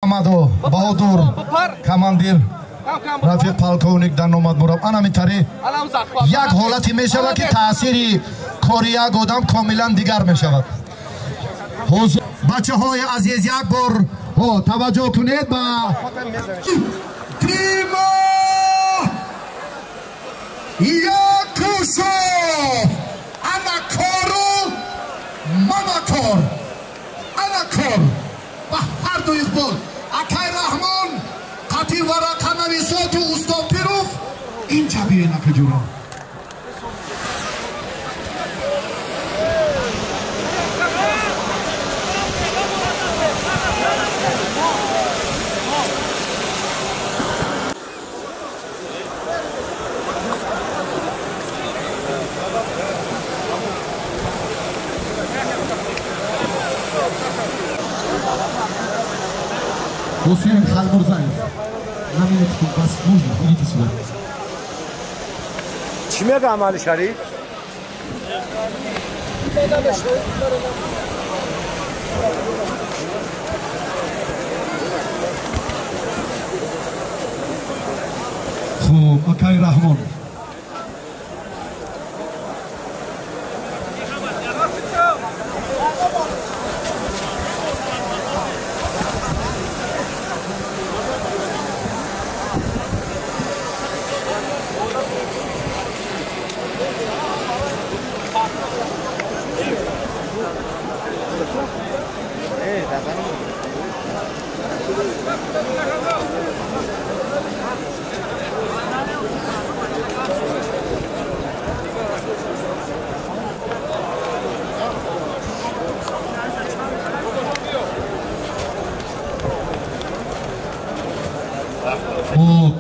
Амадо Баҳодур командир рафиқ полковник дар номад мураб анамитари як ҳолате мешавад ки таъсири кори як одам комилан дигар мешавад. бачаҳои азиз як бор таваҷҷӯҳ кунед ба Тимо Якушев анакору мамакор анакор ба ҳар ду иқбол Акай Раҳмон қатъи варақанависоту Устопиров инҷа биен акаҷуро Hüseyin Halmurzayev. Наминетикум бас можно, идите сюда. Чимега Амали Шариф? Хуб, Акай Раҳмон.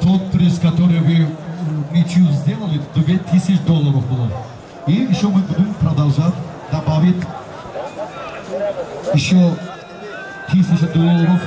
Тот приз, который вы ничью сделали, $2000 было. И еще мы будем продолжать добавить еще $1000.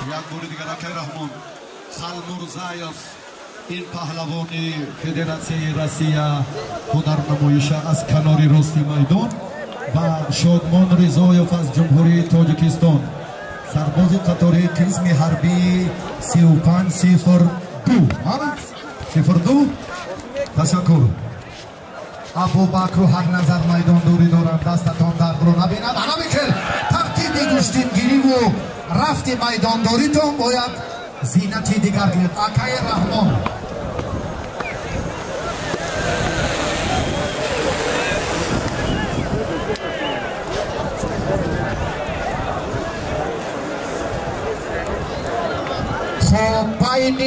یک بار دیگر Акай Раҳмон Халмурзаев این پهلوانی فدراسیای روسیه هنرنمایش از کنار راستی میدان و شادمان رضایف از جمهوری تاجیکستان سرباز قطاری قسم حربی 3502 02 تشکر ابوبکر حق نظر میدان دوری دارم دستتان درد رو نبیند هنمیکل ترتیبی گشتیم گیری و رفتی میدانداریتون باید زینتی دیگر گیرد Акай Раҳмон خب بین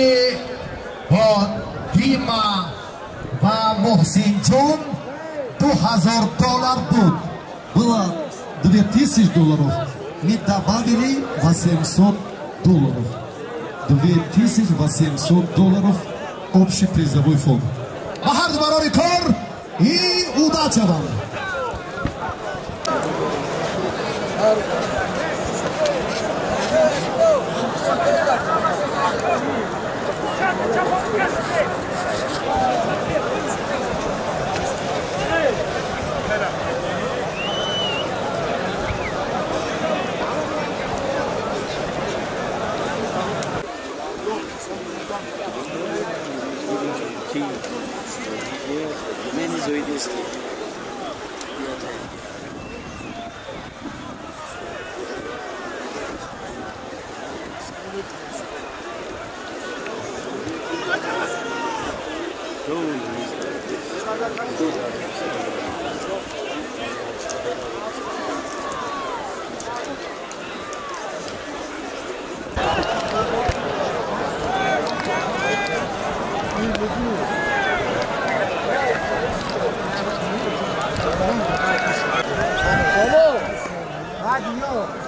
دیما و محسن جون $2000 بود было $2000 мы добавили $800 $2800 общий призовой фонд Бахар барори кор и удача вам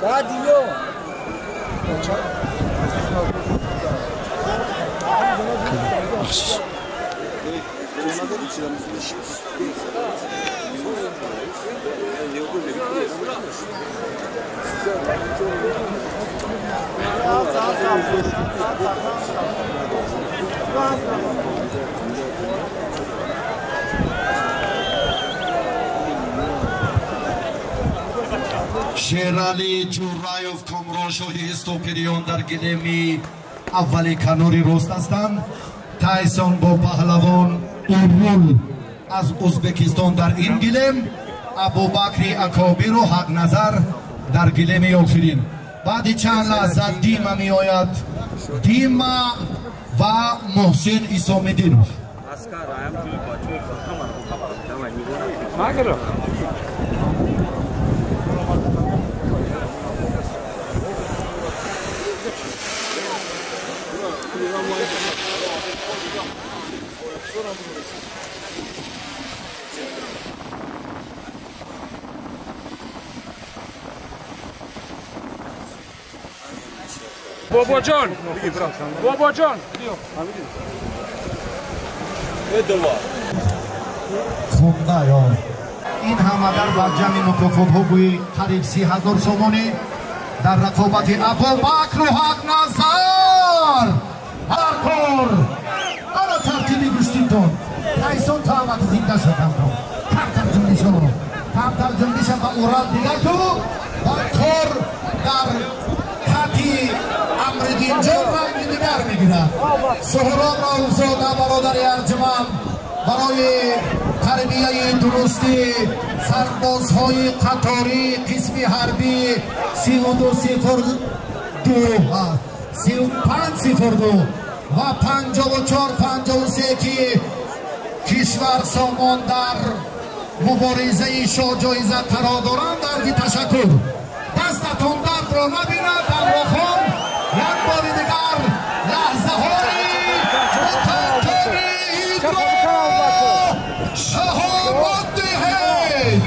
بعدیو شیرالی جورایوف کامران شاهی استوپریون در گلمی اولی کنوری روست هستند. تایسون با پهلوان اورول از ازبکستان در این گلم، ابوبکر اکابیر و حق نظر در گلم آخرین. بعد چند لحظه دیما می آید، دیما و محسن ایسامدینوف. بابا جان بابا جان خونده یا این همه در برجم مکافات ها بوی قریب 30,000 سومانی در رقابت ابوبکر و حق نظر هرکار آنها ترتیبی گشتیتون تایسون تا وقت زنده شدم رو کمتر جنبیشم و اورال دیگر تو هرکار در خطی امردین جان رنگ دیگر میگیرد. سهراب راوزاده برادر ارجمند برای تربیه درستی سربازهای قطاری قسم حربی 3202 3502 و 5453 که کشور سامان در مبارزه شاه جایزه قرار دارند درگی تشکر. دستتون درد را نبیند همراهان، یک بار دیگر لحظه های متعطرید را شهامت دهید.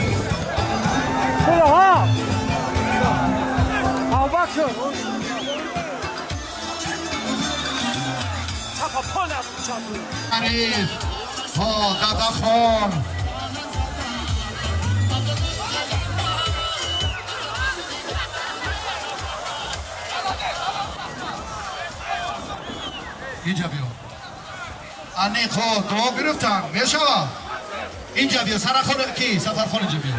عریف داده خان اینجا بیا. انی خود دعا گرفتن میشوه اینجا بیا. سرخانه کی سفرخان اینجا بیا.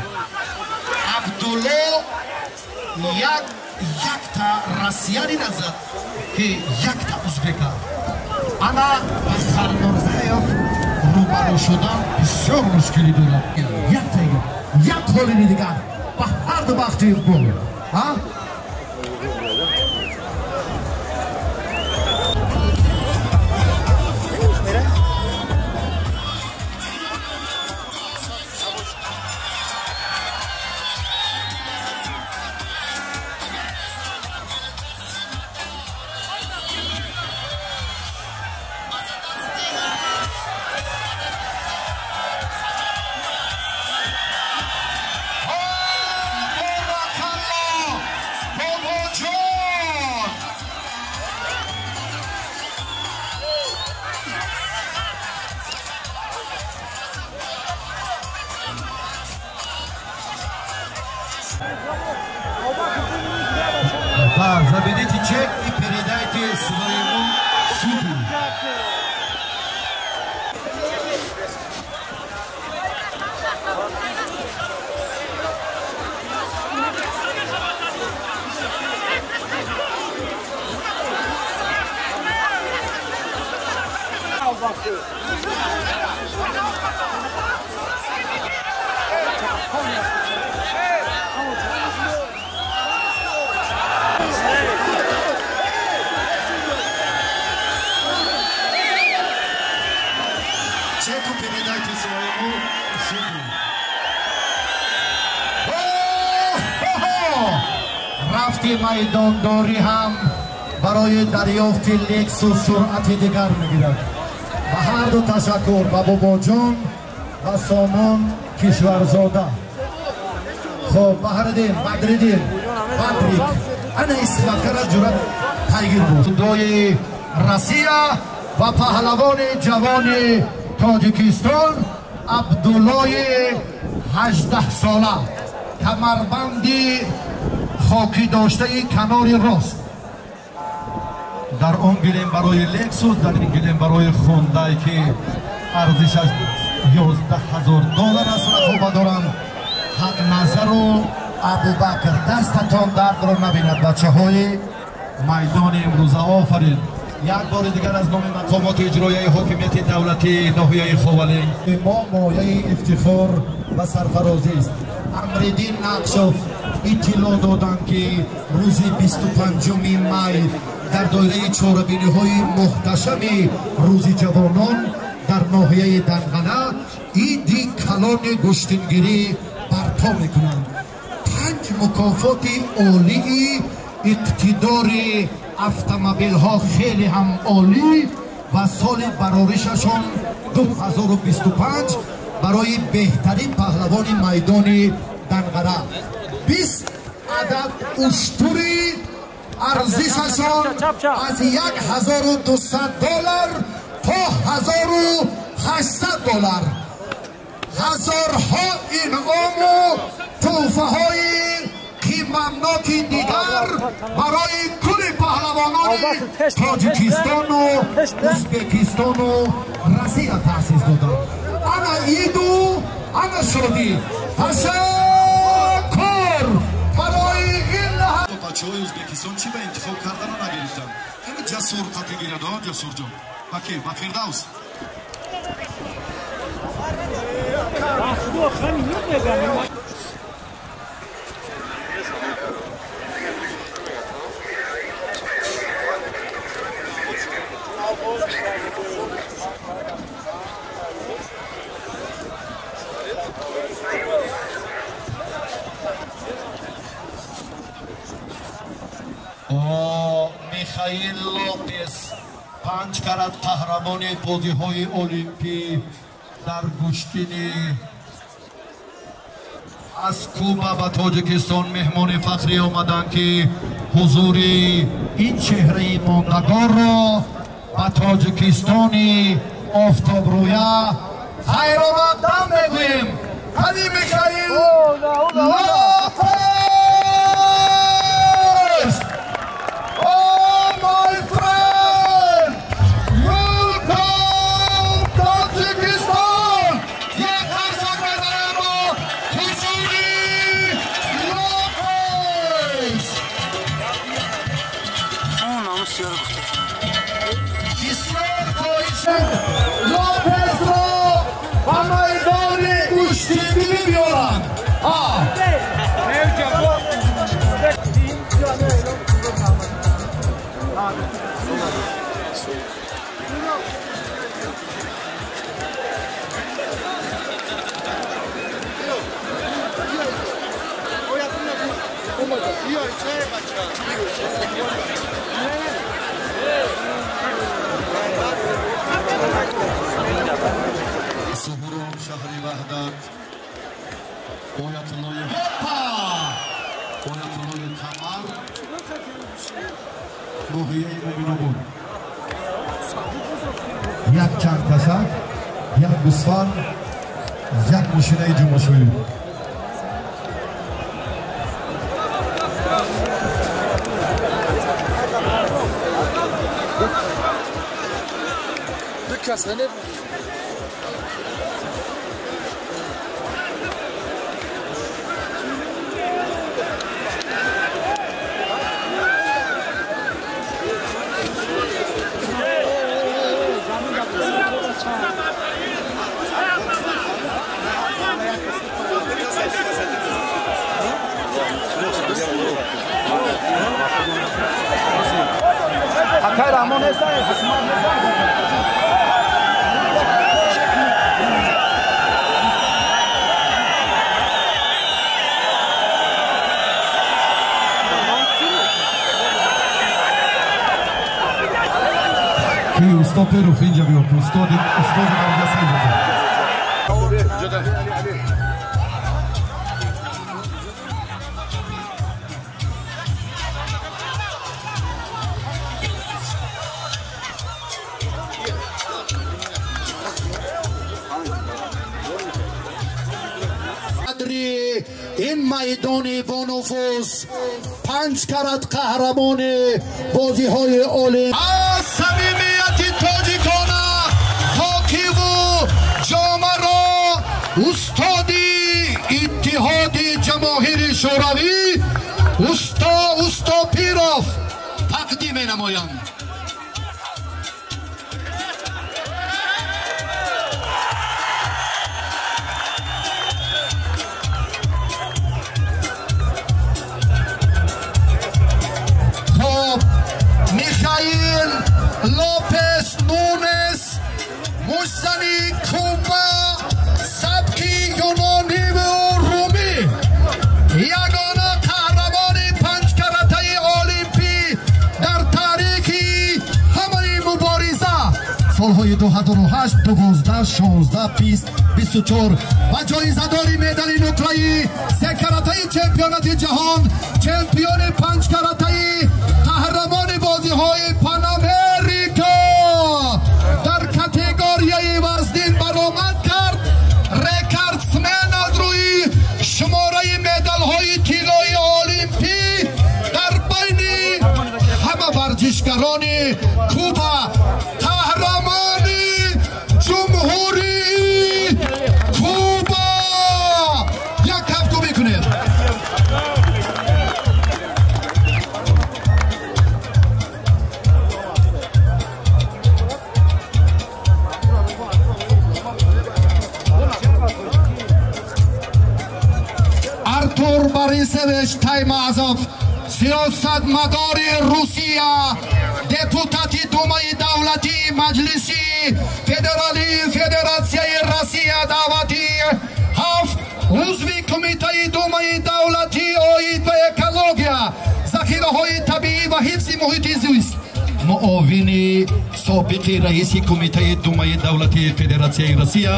عبدالله یک تا رسیانی نزد که یک تا ازبکه. انا از خلنورزایف روبرو شدن بسیار مشکلی دارم. یک خالی دیگر با هر دو بختی گل. Заберите чек и передайте своему суду. Чеку передайте своему суду. рафти майдондорӣ ҳам барои дарёфти лексу суръати дигар мегирад. ба ҳарду ташаккур ба бобоҷон ва Somon Кишварзода. Хоб Баҳриддин Бадриддин بدری انا استفاده جرات تایگر بود دوی روسیا و پهلوان جوان تاجیکستان عبدالله 18 ساله کمربندی خاکی داشته کنار راست در آن گلیم برای لکسوس در این گلیم برای خونده که ارزشش $11,000 است رقابت دارند حق نظر و ابوبکر دستتان درد را نبیند بچه های میدان امروز آفرین یک بار دیگر از نام مقامات اجرایی حاکمیت دولتی ناحیه خاولین ما مایه افتخار و سرفرازی است. امردین نقشاف اطلاع دادند که روز 25 می در دایره چهاربینی های محتشم روز جوانان در ناحیه دنغنه ایدی کلان گشتنگیری برپا میکنند. 5 مکافات عالی اقتدار اتومبیل ها خیلی هم عالی و سال برارششان 2025 برای بهترین پهلوان میدان دنغره 20 عدد اشتری ارزششان از $1,200 تا $1,800 هزارها انعام و تحفه های قیمتناکی دیگر برای کل پهلوانان تاجیکستان و ازبکستان و روسیه تأسیس دادند. انا ایدو انا شادی تشکر برای این بچه های ازبکستان چی به انتخاب کردن رو نگرفتن. همه جسور قطعی گیرد ها جسور جان بکی با فردوس میخائیل لوپس 5 کرات قهرمان بازی های المپیک در گشتین از کوبا و تاجیکستان مهمان فخری آمدند که حضور این چهره ماندگار را و تاجیکستان آفتاب رویا خیر آمدن میگوییم. هدی میخائیل لوپس لوپس رو با میدان گشتگی بیارن. سهرون شهری وحدت آیت الله کمر ناحیه مومناباد یک چند کشک یک گوسفند یک ماشینه جمعشویی Kasane Akay Ramon esa hai, Hasman esa hai. استاد روح اینجا بیاد استاد مدرسه اینجا این میدان بانفوس 5 کرات قهرمان بازی های المپیک از صمیمیت تاجیکانه خاکی و جامعه را استادی اتحاد جماهیر شوروی استا پیروف تقدیم نمایند. میخائیل لوپس نونس مجزنی کوبا سبکی یونانی و رومی یگانه قهرمان 5 کراتای المپیک در تاریخی همه مبارزه سالهای 2008 12 16 20 24 و جایزه‌داری مدال نقره‌ای 3 کراتای چمپیونات جهان چمپیون 5 کراتای قهرمان بازی‌های پان امریکا در کاتگوری وزن برآمد کرد. رکوردسمن از روی شماره مدال‌های طلایی المپیک در بین همه ورزشکاران کوبا قهرمان جمهوری کوبا یک کفگو میکنید. ارتور بوریسویچ تایمازوف سیاستمدار روسیه депутати думаи давлати маҷлиси федералии федератсияи россия даъвати 7 узви кумитаи думаи давлатӣ оид ба экология захираҳои табиӣ ва ҳифзи муҳити зист муовини собиқи раиси кумитаи думаи давлатии федератсияи россия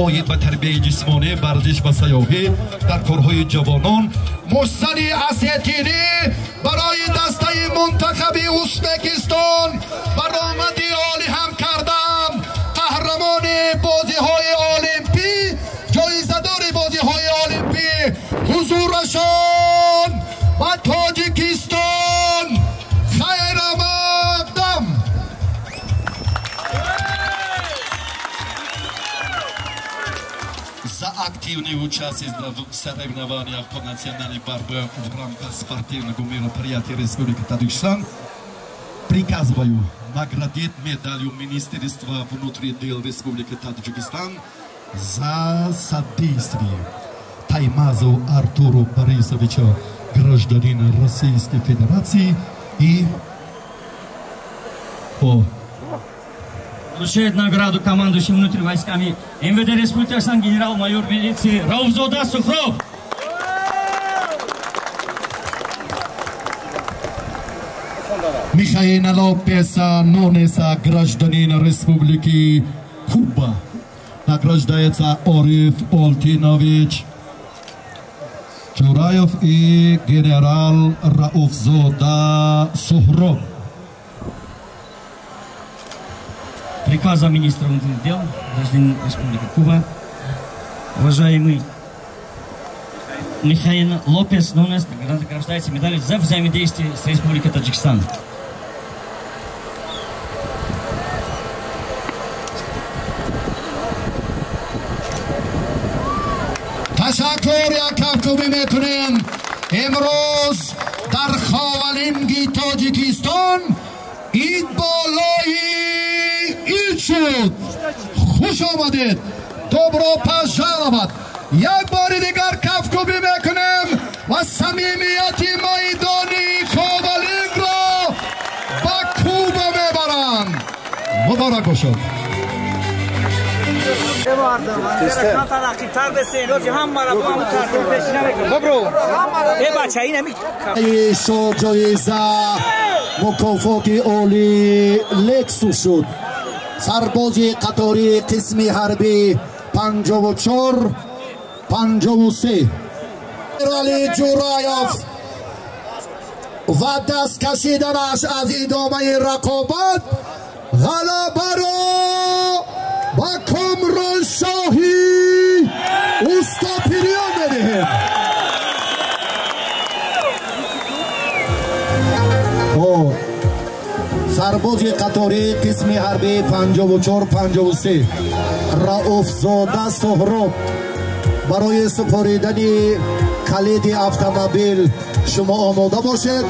оид ба тарбияи ҷисмонӣ варзиш ва сайёҳӣ дар корҳои ҷавонон муҳсани асетирӣ барои дастаи мунтахаби узбекистон баромади олӣ ҳам кардам қаҳрамони бозиҳои олимпик ҷоизадори бозиҳои олимпик ҳузурашон ба тоҷикистон хайрамақдам. За активное участие в соревнованиях по национальной борьбе в рамках спортивного мероприятия Республики Таджикистан приказываю наградить медалью Министерства внутренних дел Республики Таджикистан за содействие Таймазову Артуру Борисовичу, гражданина Российской Федерации, и вручает награду командующим внутренними войсками МВД Республики Татарстан генерал-майор милиции Раузода Сухров. Михаил Лопес Нонеса, гражданин Республики Куба. Награждается Ориф Олтинович Чураев и генерал Рауфзода Сухров. Приказом министра внутренних дел гражданин Республики Куба, уважаемый Михаил Лопес Нунес награждается медалью за взаимодействие с Республикой Таджикистан. تشکر یک کفکوبی میکنیم. امروز در خاورینگی تاجیکستان اید بالای اید شد. خوش آمدید. دوباره پژالواد. یک بار دیگر کفکوبی میکنیم و صمیمیت میدانی خاورینگ را با کوبا میبرند. مبارک باشد. جایزه مکافات عالی لکسوس شد. سربازی قطاری قسم حربی 54 53 علی جورایف و دست کشیدنش از ادامه رقابت غلبه را با کامران شاهی اوستا پیریان بدهیم. سرباز قطاری قسم حربی 54-53 رؤوف زاده سهراب برای سپاریدن کلید اتومبیل شما آماده باشید.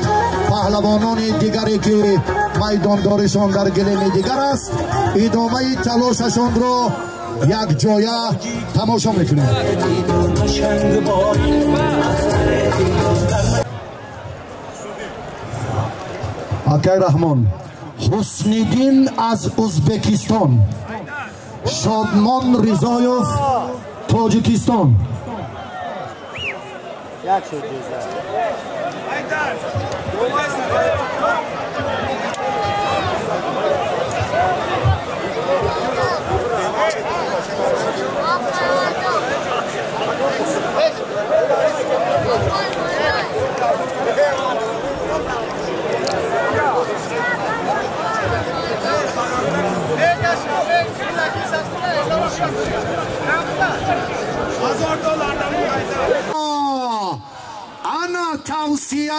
پهلوانان دیگری که میداندارشان در گلیم دیگر است ادامه تلاششان را یک جایه تماشا میکنید. آقای رحمان حسنیدین از ازبکستان، شادمان رضایف تاجیکستان. انا توصیه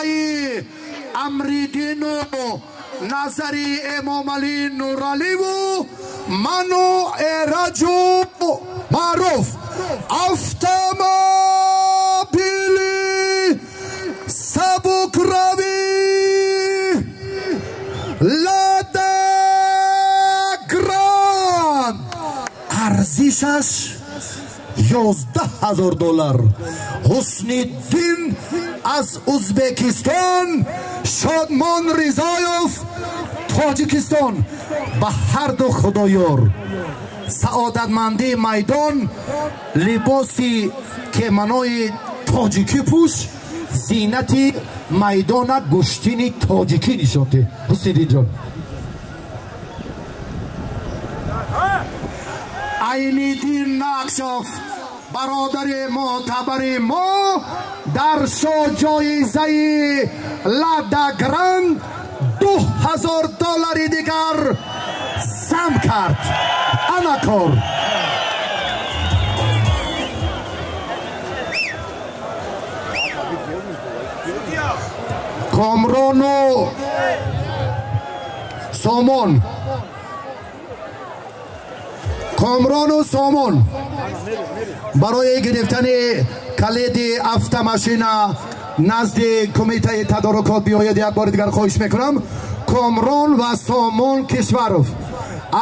امریدین و نظری امام علی نورالی و منو ایراجو معروف اتومبیلی سبک روی لادا گران ارزشش $11,000. حسنیدین از ازبکستان، شادمان رضایف تاجیکستان. به هر دو خدایار سعادتمندی میدان لباسی که منای تاجیکی پوش زینتی میدان گشتین تاجیکی نشانده. حسنیدین جان عینیدین نقشاف برادر معتبر ما در شو جایزه لادا گراند $2,000 دیگر سم کرد. انکار کامران و سامان، کامران و سامان برای گرفتن کلید اتومبیل نزد کمیته تدارکات بیاید. یک بار دیگر خواهش میکنم کامران و سامان کشورف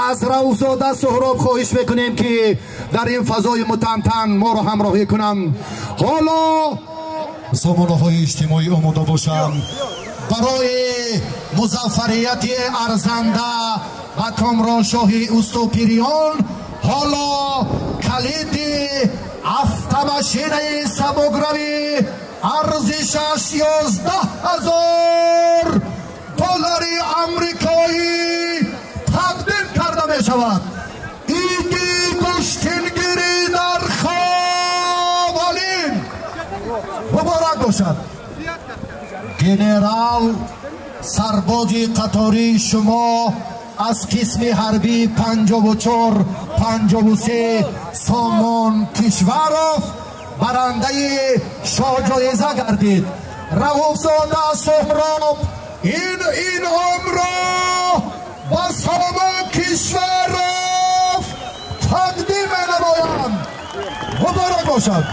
از رؤوف زاده سهراب خواهش میکنیم که در این فضای متمتن ما را همراهی کنند. حالا سامانه های اجتماعی آماده باشند برای مظفریت ارزنده و کامران شاهی اوستوپیریان. حالا کلید اتومبیل سبکروی ارزشش $11,000 آمریکایی تقدیم کرده می شود. ایدی گشتنگیری در خوابالین مبارک باشد. گنرال سرباز قطاری شما از قسم حربی 54-53 سامان کشورف برنده شاجایزه گردید. رؤوف زاده سهراب این انعام را با سامان کشورف تقدیم نمایند. مبارک باشد.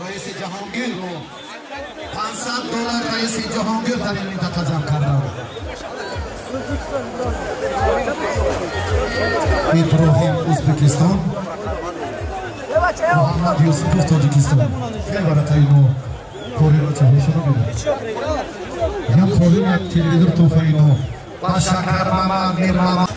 رئیس جهانگیر رو $500 رئیس جهانگیر در این منطقه جمع کردن. ابراهیم ازبکستان، محمد یوسف تاجیکستان. خیلی برای اینو کاری رو چه شروع بیدن یا کاری یک تلویزیون توفه اینو با شکر ماما میر ماما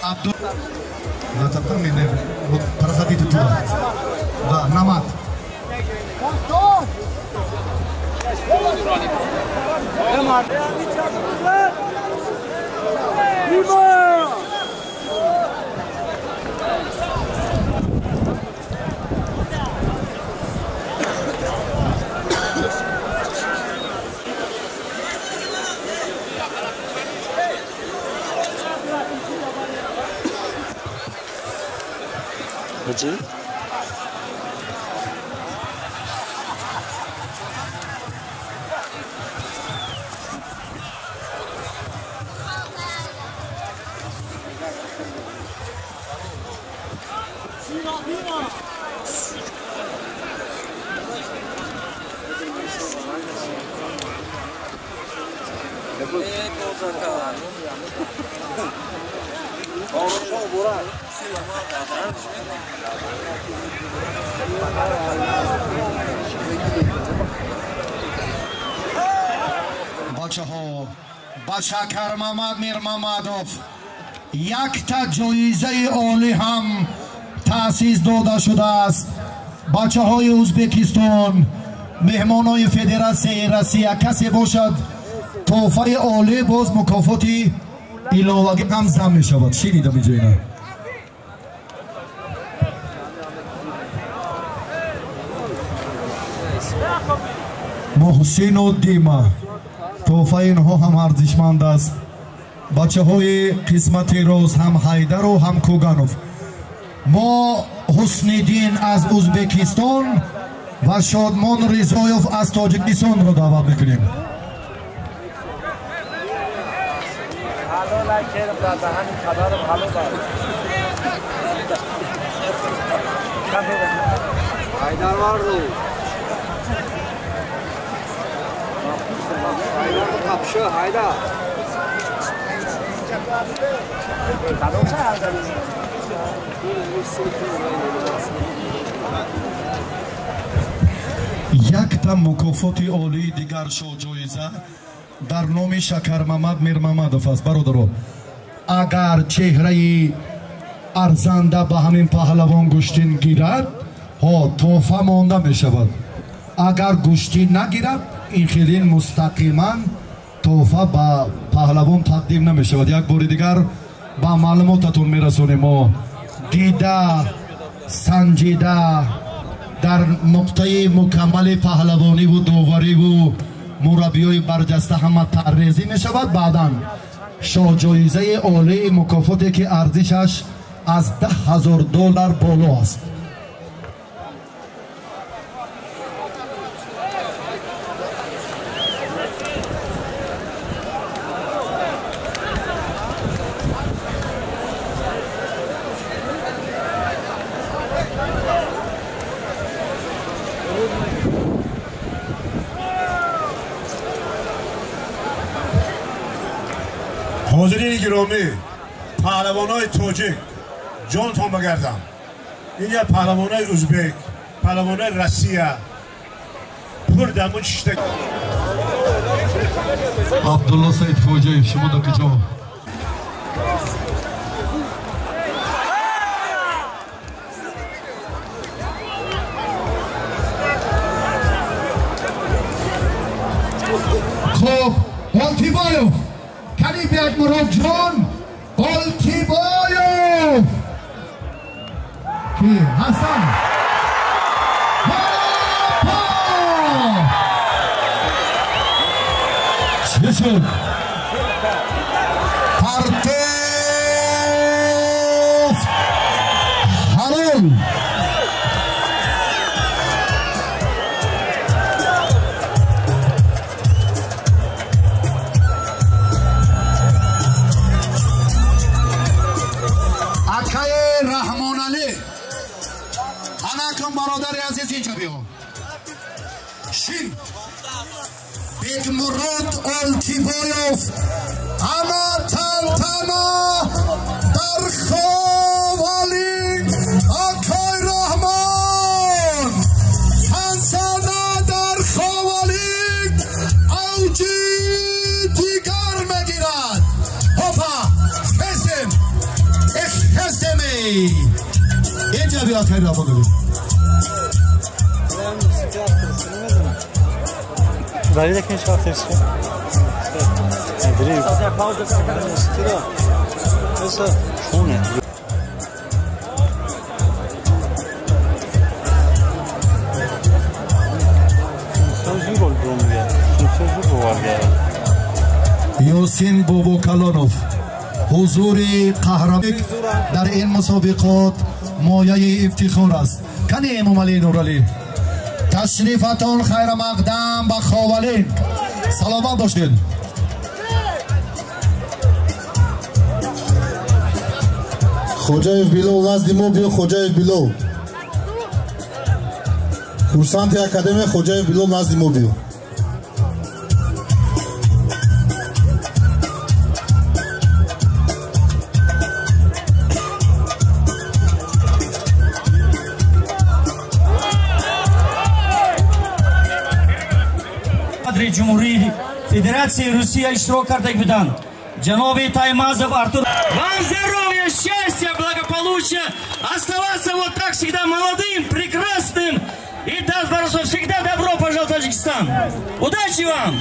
عبدو لا تبقى من برخدي تطلع لا نمط Hacı? بچه‌ها با شکر محمد میر محمدوف یک تا جایزه عالی هم تأسیس داده شده است. بچه‌های ازبکستان مهمانای فدراسیون روسیه کسی باشد تحفه عالی باز مکافاتی علاوه هم ضمن می شود. چی دیده می جاینا محسن و دیما تحفه اینها هم ارزشمند است. بچه های قسمت روز هم حیدر و هم کوگانوف. ما حسنیدین از ازبکستان و شادمان رضایوف از تاجیکستان رو دعوت میکنیم. حیدر واردو kapışıyor hayda. یک تا مکافات عالی دیگر شو جایزه در نام شکر محمد میر محمدوف است. برادران اگر چهره ارزنده به همین پهلوان گوشتین گیرد ها تحفه مانده می شود. اگر گوشتی نگیرد این خیلی مستقیما تحفه به پهلوان تقدیم نمی شود. یک بار دیگر با معلوماتتون می رسونیم. ما دیده سنجیده در نقطه مکمل پهلوانی و داوری و مربیای برجسته همه تعریضی می شود. بعدا شاه جایزه عالی مکافاتی که ارزشش از $10,000 بالا است. حاضرین گرامی پهلوانای تاجیک جانتان بگردم. این یک پهلوانای ازبک پهلوانای روسیه پر دمون ششتک. عبدالله سید فوجیف شما در کجا؟ خب آلتیبایوف کنی بیاد مراد جان آلتیبایوف کی حسن چه شد پرتف حلال رحمان علی انکم برادر عزیز اینجا بیا. شین بیگ مراد آلتیبایوف اما تنتنا در خوالی آکای رحمان تنسانه در خوالی اوجی دیگر میگیرد. هفا بسیم اینجا بیا خیر را بگو برای دکنش خواهد دریم شونه یوسین بابو کلانوف حضور قهرمان در این مسابقات مایه افتخار است. کنی امام علی نورالی تشریفتان خیر مقدم به خاولین سلامت باشید. Xo'jayev Bilov Lazdimov biyo Xo'jayev Bilov Kursanti Akademiya Xo'jayev Bilov Lazdimov biyo جمهوری Федерации Россия иштирок кардаг буданд. Джаноби Таймазов Артур. Вам здоровья, счастья, благополучия. Оставаться вот так всегда молодым, прекрасным. И даст Бороздов всегда добро, пожалуйста, Таджикистан. Удачи вам!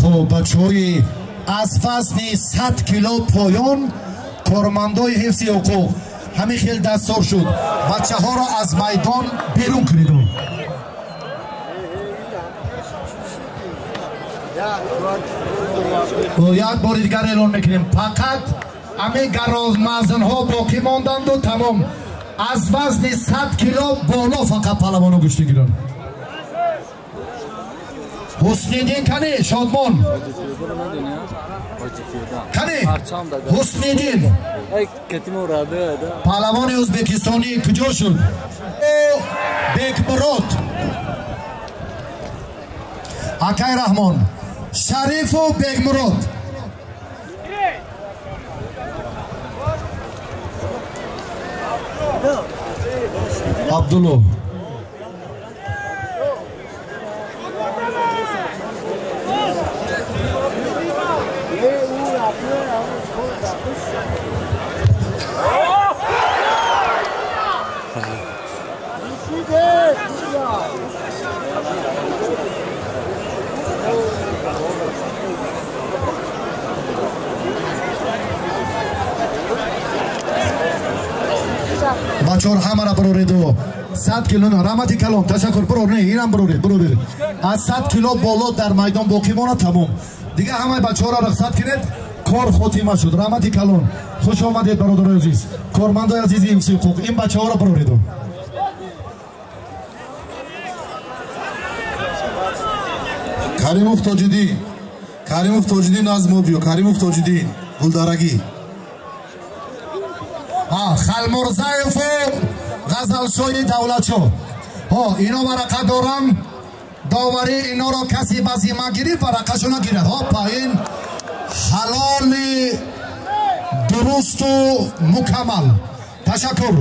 خب بچه‌های از فصل 100 کیلو پایان کارمندای حفظ حقوق همین خیلی دستور شد بچه ها را از میدان بیرون کنید. یک بار دیگر اعلان میکنیم فقط همه گراز مزن ها باقی ماندند و تمام از وزن 100 کیلو بالا فقط پهلوانو گشته گیرن. حسنیدین کنی شادمان کنی حسنیدین پهلوان ازبکستانی کجا شد؟ بیکمرود اکای رحمان شریف و بیکمرود عبدالله بچه‌ها همه را برورید و 100 کیلو رحمتی کلام تشکر برو نه اینم برورید از 100 کیلو بالا در میدان باقی مونه تمام دیگه همه بچه‌ها را رخصت کنید کار خاتمه شد. رحمتی کلام خوش آمدید برادرای عزیز کارمندای عزیز حفظ حقوق این بچه‌ها را برورید. Karimov Tojiddin Nazimov biyo Karimov Tojiddin Guldaragi خلمرزایف و غزلشوی دولتشو اینا ورقه دارم داوری اینا را کسی بزیمه گیرید ورقه شو نگیرد پایین حلال درست و مکمل. تشکر.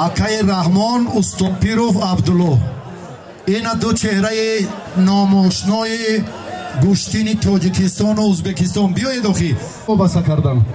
اکای رحمان استوپیروف عبدالله این دو چهره ناماشنای گوشتین تاجیکستان و ازبکستان بیایید اخی او بسه کردم.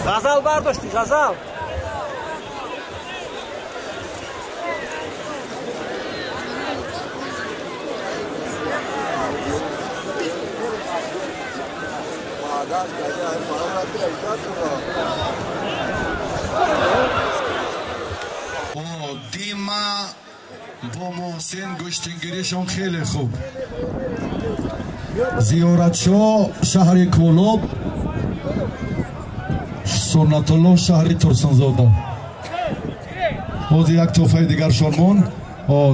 غزل برداشتی غزل دیما با محسن گشتنگیریشون خیلی خوب. زیارتشاه شهر کولوب، سنت الله شهر ترسانزاده. باز یک توفه دیگر شرمون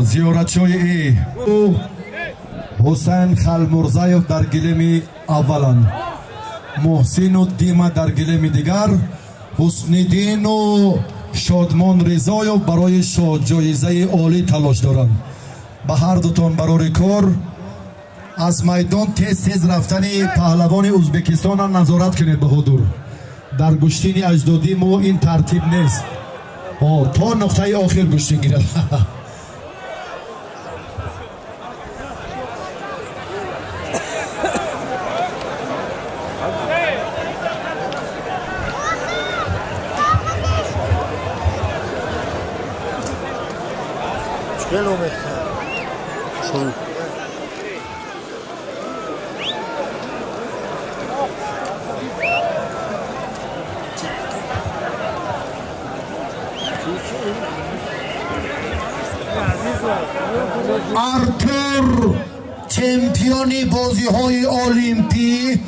زیارتشاه ای حسین خلمرزایف در گلیم اولان، محسن و دیما در گلیم دیگر، حسنیدین و شادمان رضایف برای جایزه عالی تلاش دارند. به هر دوتان برای کار از میدان تیز رفتن پهلوان ازبکستان نظارت کنید. بهادر در گشتین اجدادی ما این ترتیب نیست، تا نقطه آخر گشتین گیرد. آرتور چمپیونی بازی های المپی،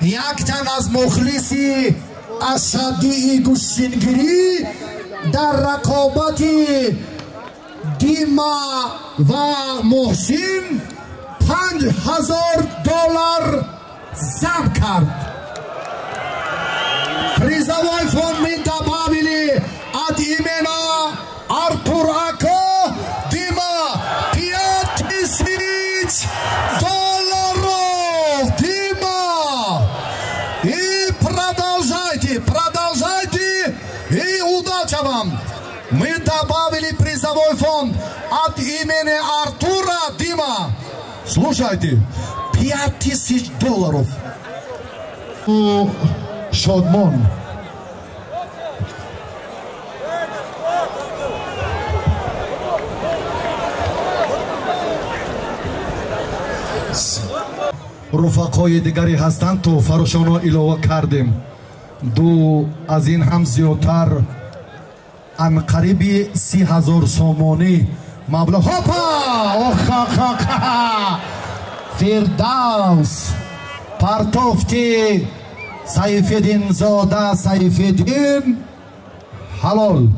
یک تن از مخلصی اشدی گوشتینگیری در رقابت دیما و محسن $5,000 ضبط کرد. Призовой фонд мы добавили от имени Артур Ако Дима $5,000. Дима! И продолжайте, и удачи вам! Мы добавили призовой фонд от имени Артура Дима. Слушайте, $5,000. شادمان رفقای دیگری هستند تو فراشان علاوه کردیم. دو از این هم زیادتر قریبی 30,000 سامانی مبلغ. هاپا فردوس پرتافتی سیفالدین زاده سیفالدین حلال.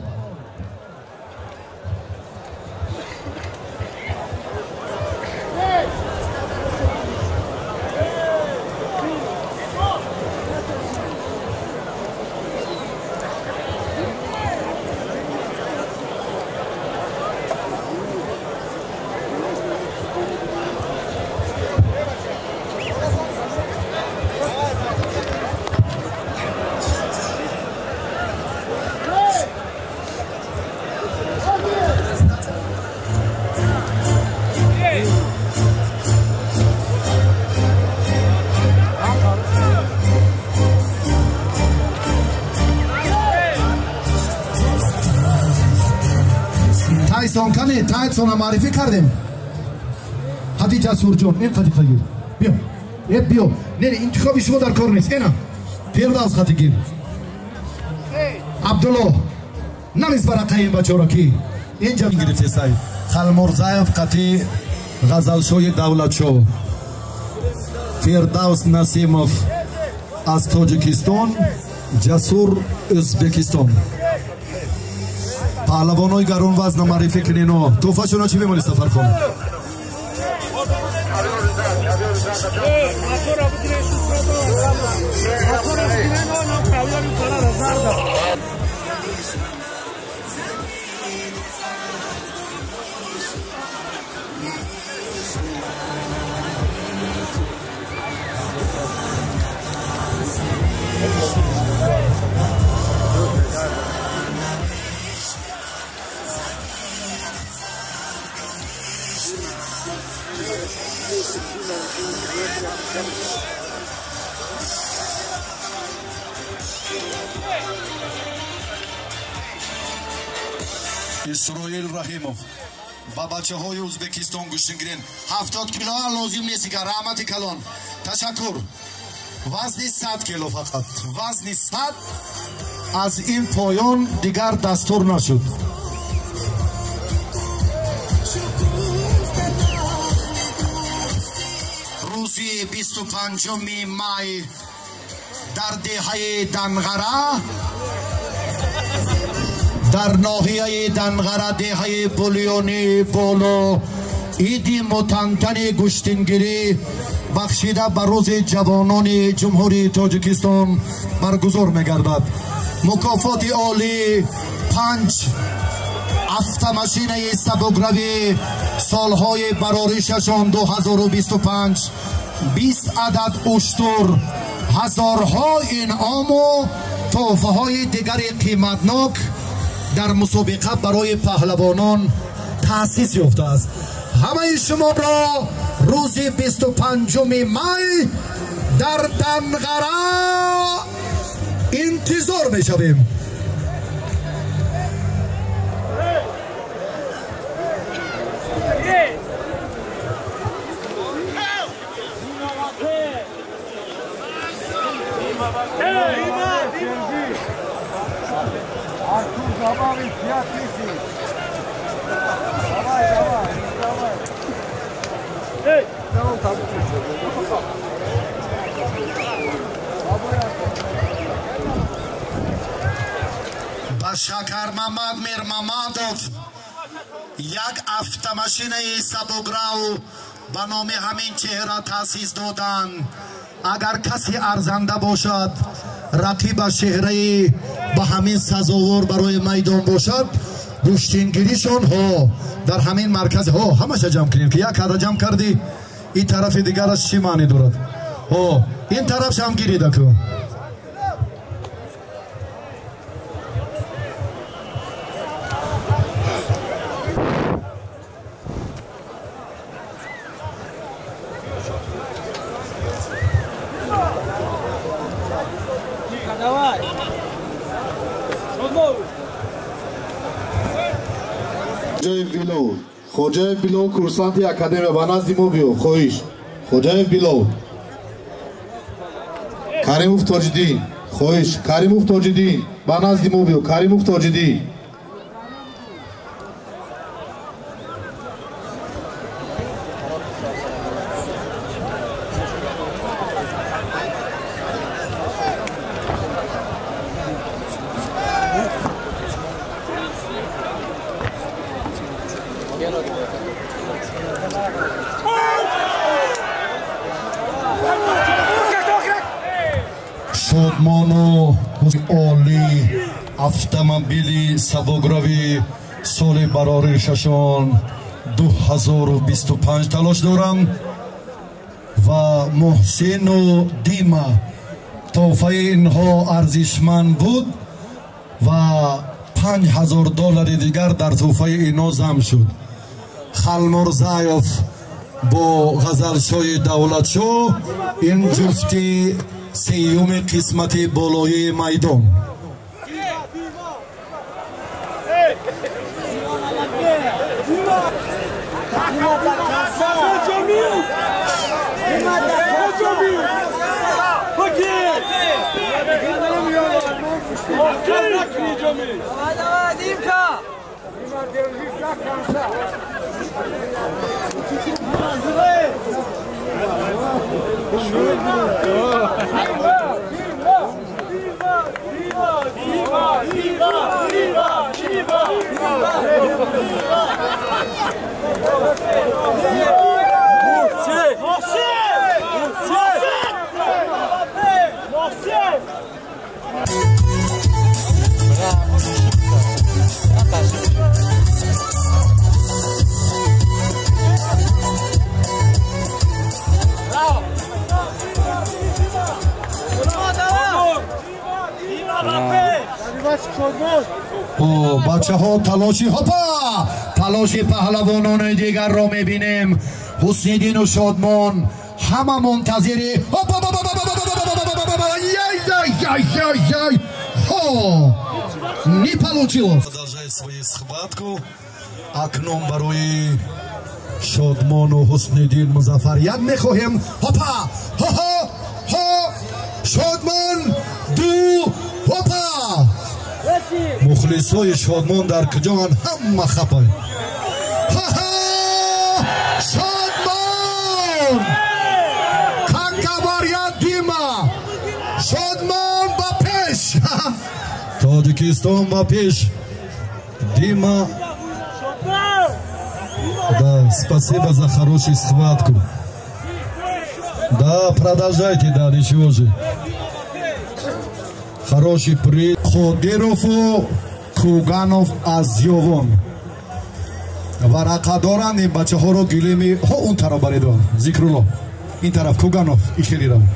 تایسون کنی تایسون معرفی کردیم. حتی جسور جون این خطی خگیر بیا بیا نه انتخابی شما در کار نیست. اینا فردوس خطی گیر عبدالله نمیز برقه این بچه را کی اینجا گرفته سای خلمرزایف قطی غزلشوی دولت شو فردوس نسیموف از تاجیکستان جسور ازبکستان. پهلوانای گرون وزن معرفی کنین. توفه شونا چی بیمالی سفر کن. اسرائیل رحیموف با بچه های ازبکستان گوش گیرین. 70 کیلو لازم نیست که رحمت کلان. تشکر. وزن 100 کیلو فقط. وزن 100 از این پایان دیگر دستور نشد. روزی 25 می در دهه دنغره، در ناحیه دنغره دهه بولیونی بولو ایدی متنتن گوشتنگیری بخشیده بر روز جوانان جمهوری تاجیکستان برگزار می‌گردد. مکافات عالی 5 автомашинаи сабукравӣ солҳои бароришашон 2025 20 адад уштур ҳазорҳо инъому тӯҳфаҳои дигари қиматнок дар мусобиқа барои паҳлавонон таъсис ёфтааст. ҳамаи шуморо рӯзи 25 май дар данғара интизор мешавем. با شکر محمد میر محمدов یک автомашинаи сабукрав ба номи ҳамин чеҳра таъсис доданд. агар касе арзанда бошад рақиба чеҳраи ба ҳамин сазовор барои майдон бошад, гӯштингиришон дар ҳамин маркази ҳамаша ҷамъ кунем ки як кадра ҷамъ карди ин тарафи дигараш чӣ маъне дорад? ин тараф ҷамъ гирида ку Хоҷаев Билол курсанти академия ба назди мо биё. хоҳиш. Хоҷаев Билол. Каримов Тоҷиддин. хоҳиш. Каримов Тоҷиддин ба назди мо биё. Каримов Тоҷиддин. شادمانو عالی автомобили сабукравӣ соли бароришашон 2025 талош дорам ва муҳсину дима тӯҳфаи инҳо арзишманд буд ва $5000 дигар дар тӯҳфаи инҳо зам шуд. халмурзаев бо ғазалшои давлатшо ин ҷуфти сеюми қисмати болоии майдон. بچه‌ها تلاشی پهلوانان دیگر را می‌بینیم. حسنی‌دین و شادمان همه منتظری не получилось. Продолжает свою схватку. Окном барои Шодмону Хусниддин Музафарияд мехоҳем. Хопа! Хо! Шодмон ду хопа! Мухлисои Шодмон дар куҷоан ҳама хапай. Шодмон! Как говорят Дима, Шодмон ба пеш. Тоҷикистон ба пеш. Дима. Да, спасибо за хорошую схватку. Да, продолжайте, да, ничего же. Хороший приз. Ходиров и Куганов Азьёвон. Варақа доранд ин бачаҳоро гилеми он тараф баредон. Зикрулло. Ин тараф Куганов ихелирам.